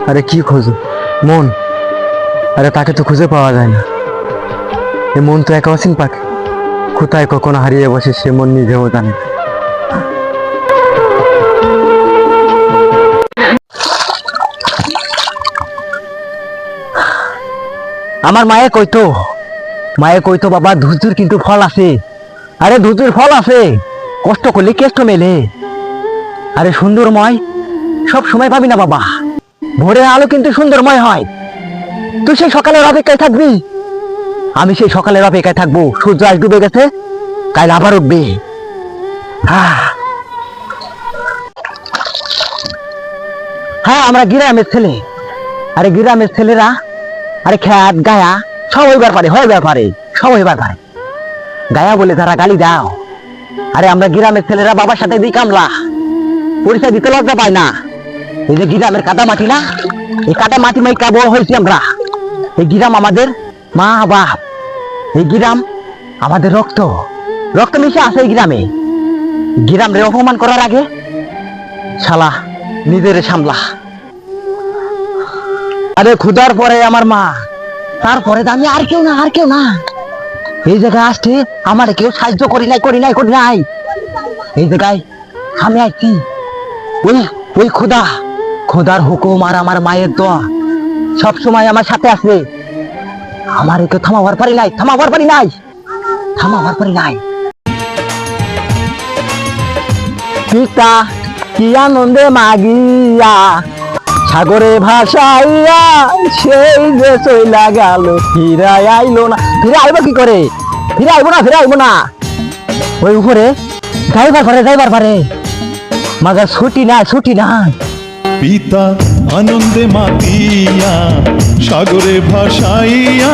আরে কি খোঁজো? মন? আরে তাকে তো খুঁজে পাওয়া যায় না। এ মন তো এক অসীম পাখি, কোথায় কখন হারিয়ে বসে সে মন নিজেও জানে না। আমার মায়ে কইতো বাবা, ধৈর্যের কিন্তু ফল আছে। আরে ধৈর্যের ফল আছে, কষ্ট করলে কেষ্ট মেলে। আরে সুন্দরময় সব সময় পাবি না বাবা, ভোরের আলো কিন্তু সুন্দরময় হয়। তুই সেই সকালের অপেক্ষায় থাকবি, আমি সেই সকালের অপেক্ষায় থাকবো। সূর্য আজ ডুবে গেছে, কাল আবার উঠবে। হ্যাঁ, আমরা গ্রামের ছেলে। আরে গ্রামের ছেলেরা, আরে খ্যাত গায়া সব হইবার পারে, সব হইবার পারে। গায়া বলে তারা গালি দাও। আরে আমরা গ্রামের ছেলেরা বাবার সাথে দিই কামলা, পরিচয় দিতে লজ্জা পায় না। এই যে গ্রামের কাদা মাটি না, এই কাদা মাটি মাই কাবো হয়েছি আমরা। এই গ্রাম আমাদের মা বাপ, এই গ্রাম আমাদের রক্ত মিশে আছে এই গ্রামে। গ্রাম রে অপমান করার আগে শালা নিজের সামলা। আরে ক্ষুধার পরে আমার মা, তারপরে আমি আর কেউ না। এই জায়গায় আসছে আমার কেউ সাহায্য করি নাই। এই জায়গায় আমি আইছি ওই খোদার হুকুম আর আমার মায়ের দোয়া সব সময় আমার সাথে আছে। আমার কেউ থামাবার পারি নাই। পিতা কি আনন্দে মাগিয়া সাগরে ভাসাইয়া সেই যে চইলা গেল, ফিরে আইলো না। ফিরে আইবো কি করে? ফিরে আইবো না। ওই উপরে যাইবার পারে মাগার ছুটি না। পিতা আনন্দে মাতিয়া সাগরে ভাসাইয়া